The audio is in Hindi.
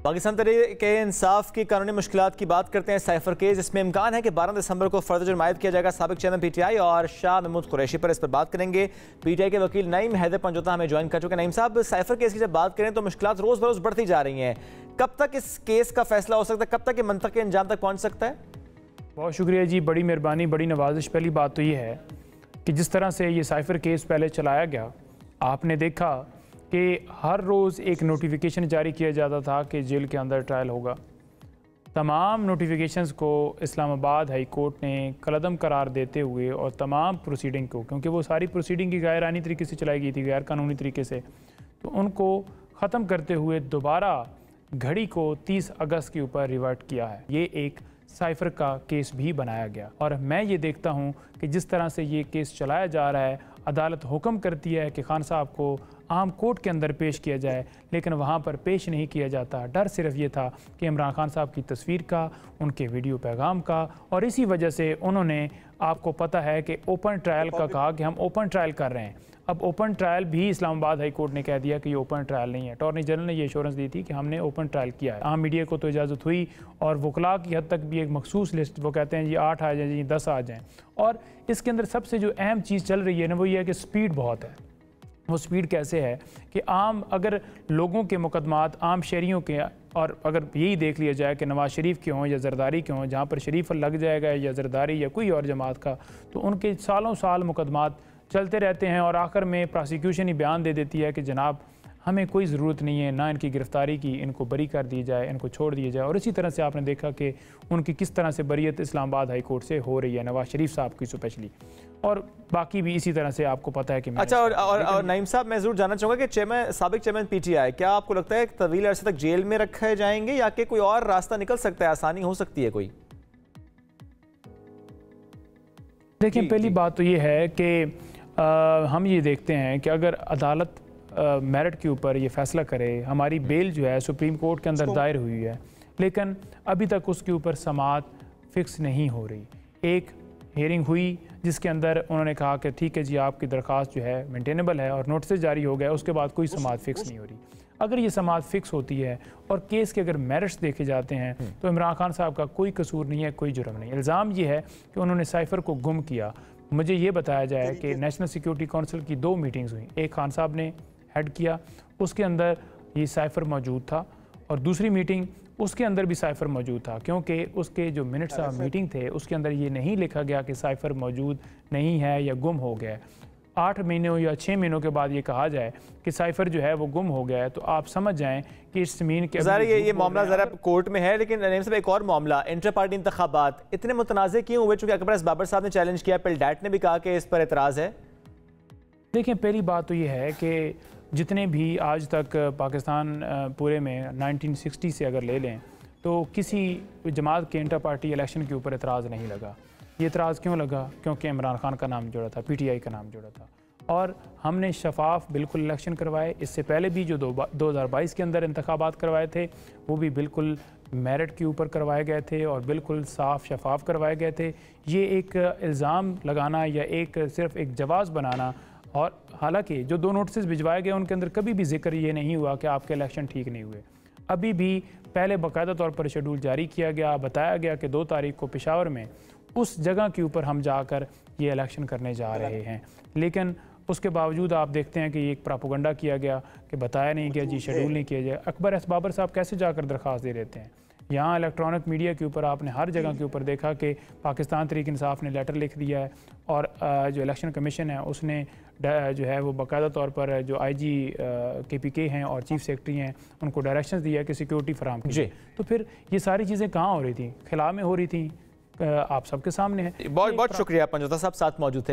पाकिस्तान तहरीक इंसाफ की कानूनी मुश्किलात की बात करते हैं। साइफर केस, इसमें इम्कान है कि 12 दिसंबर को फर्द जुर्म आयद किया जाएगा साबिक चेयरमैन पीटीआई और शाह महमूद कुरैशी पर। इस पर बात करेंगे। पीटीआई के वकील नईम हैदर पंजोता हमें ज्वाइन कर चुके हैं। नईम साहब, साइफर केस की जब बात करें तो मुश्किलात रोज़ बरोज़ बढ़ती जा रही हैं। कब तक इस केस का फैसला हो सकता है, कब तक ये मंतक़ के अंजाम तक पहुँच सकता है? बहुत शुक्रिया जी, बड़ी मेहरबानी, बड़ी नवाजिश। पहली बात तो ये है कि जिस तरह से ये साइफर केस पहले चलाया गया, आपने देखा कि हर रोज़ एक नोटिफिकेशन जारी किया जाता था कि जेल के अंदर ट्रायल होगा। तमाम नोटिफिकेशंस को इस्लामाबाद हाई कोर्ट ने कलअदम करार देते हुए और तमाम प्रोसीडिंग को, क्योंकि वो सारी प्रोसीडिंग की गैर आइनी तरीके से चलाई गई थी, गैर कानूनी तरीके से, तो उनको ख़त्म करते हुए दोबारा घड़ी को 30 अगस्त के ऊपर रिवर्ट किया है। ये एक साइफर का केस भी बनाया गया और मैं ये देखता हूँ कि जिस तरह से ये केस चलाया जा रहा है, अदालत हुक्म करती है कि खान साहब को आम कोर्ट के अंदर पेश किया जाए, लेकिन वहाँ पर पेश नहीं किया जाता। डर सिर्फ ये था कि इमरान खान साहब की तस्वीर का, उनके वीडियो पैगाम का, और इसी वजह से उन्होंने, आपको पता है कि ओपन ट्रायल का कहा कि हम ओपन ट्रायल कर रहे हैं। अब ओपन ट्रायल भी इस्लामाबाद हाई कोर्ट ने कह दिया कि ये ओपन ट्रायल नहीं है। अटॉर्नी जनरल ने ये एश्योरेंस दी थी कि हमने ओपन ट्रायल किया है। आम मीडिया को तो इजाज़त हुई और वकला की हद तक भी एक मखसूस लिस्ट, वो कहते हैं जी 8 आ जाएँ, जी 10 आ जाएँ। और इसके अंदर सबसे जो अहम चीज़ चल रही है ना, वो ये है कि स्पीड बहुत है। वो स्पीड कैसे है कि अगर लोगों के मुकदमात, आम शहरियों के, और अगर यही देख लिया जाए कि नवाज शरीफ के हों या जरदारी के हों, जहाँ पर शरीफ लग जाएगा या जरदारी या कोई और जमात का, तो उनके सालों साल मुकदमात चलते रहते हैं और आखिर में प्रोसिक्यूशन ही बयान दे देती है कि जनाब हमें कोई ज़रूरत नहीं है ना इनकी गिरफ़्तारी की, इनको बरी कर दी जाए, इनको छोड़ दिया जाए। और इसी तरह से आपने देखा कि उनकी किस तरह से बरीयत इस्लामाबाद हाई कोर्ट से हो रही है, नवाज शरीफ साहब की स्पेशली, और बाकी भी इसी तरह से आपको पता है कि अच्छा। और नईम साहब, मैं ज़रूर जानना चाहूँगा कि साबिक चेयरमैन पीटीआई, क्या आपको लगता है कि तवील अरसे तक जेल में रखे जाएंगे या कि कोई और रास्ता निकल सकता है, आसानी हो सकती है कोई? देखिए, पहली बात तो ये है कि हम ये देखते हैं कि अगर अदालत मेरिट के ऊपर ये फैसला करे, हमारी बेल जो है सुप्रीम कोर्ट के अंदर दायर हुई है, लेकिन अभी तक उसके ऊपर समाअत फिक्स नहीं हो रही। एक हियरिंग हुई जिसके अंदर उन्होंने कहा कि ठीक है जी, आपकी दरख्वास्त जो है मेंटेनेबल है, और नोटिस जारी हो गया। उसके बाद कोई समाअत फिक्स नहीं हो रही। अगर ये समाअत फिक्स होती है और केस के अगर मेरिट्स देखे जाते हैं तो इमरान खान साहब का कोई कसूर नहीं है, कोई जुर्म नहीं। इल्ज़ाम ये है कि उन्होंने साइफर को गुम किया। मुझे ये बताया जाए कि नेशनल सिक्योरिटी काउंसिल की 2 मीटिंग्स हुई, एक खान साहब ने हेड किया, उसके अंदर ये साइफर मौजूद था, और दूसरी मीटिंग उसके अंदर भी साइफर मौजूद था, क्योंकि उसके जो मिनट्स ऑफ मीटिंग थे उसके अंदर ये नहीं लिखा गया कि साइफर मौजूद नहीं है या गुम हो गया। 8 महीनों या 6 महीनों के बाद ये कहा जाए कि साइफर जो है वो गुम हो गया है, तो आप समझ जाएं कि इस ज़मीन के ये मामला ज़रा कोर्ट में है। लेकिन नईम साहब, एक और मामला, इंटर पार्टी इंतखाबात इतने मुतनाज़े क्यों हुए? चूँकि अकबर बाबर साहब ने चैलेंज किया, पिलडैट ने भी कहा कि इस पर एतराज़ है। देखिए, पहली बात तो ये है कि जितने भी आज तक पाकिस्तान पूरे में 1960 से अगर ले लें तो किसी जमात के इंटर पार्टी इलेक्शन के ऊपर एतराज़ नहीं लगा। ये एतराज़ क्यों लगा? क्योंकि इमरान खान का नाम जुड़ा था, पीटीआई का नाम जुड़ा था, और हमने शफाफ बिल्कुल इलेक्शन करवाए। इससे पहले भी जो 2022 के अंदर इंतखाबात करवाए थे वो भी बिल्कुल मेरिट के ऊपर करवाए गए थे और बिल्कुल साफ शफाफ करवाए गए थे। ये एक इल्ज़ाम लगाना या सिर्फ एक जवाज़ बनाना, और हालांकि जो 2 नोटिस भिजवाए गए उनके अंदर कभी भी जिक्र ये नहीं हुआ कि आपके इलेक्शन ठीक नहीं हुए। अभी भी पहले बाकायदा तौर पर शेड्यूल जारी किया गया, बताया गया कि 2 तारीख को पेशावर में उस जगह के ऊपर हम जाकर ये इलेक्शन करने जा रहे हैं, लेकिन उसके बावजूद आप देखते हैं कि एक प्रोपेगेंडा किया गया कि बताया नहीं गया जी, शेड्यूल नहीं किया जाए। अकबर बाबर साहब कैसे जाकर दरख्वास्त दे देते हैं? यहाँ इलेक्ट्रॉनिक मीडिया के ऊपर आपने हर जगह के ऊपर देखा कि पाकिस्तान तहरीक इंसाफ ने लेटर लिख दिया है, और जो इलेक्शन कमीशन है उसने जो है वो बाकायदा तौर पर जो IG KPK हैं और चीफ सेक्रेटरी हैं उनको डायरेक्शंस दिया कि सिक्योरिटी फराहम कीजिए। तो फिर ये सारी चीज़ें कहाँ हो रही थी? खिला में हो रही थी, आप सबके सामने है। बहुत बहुत शुक्रिया पंजोता साहब, साथ मौजूद थे।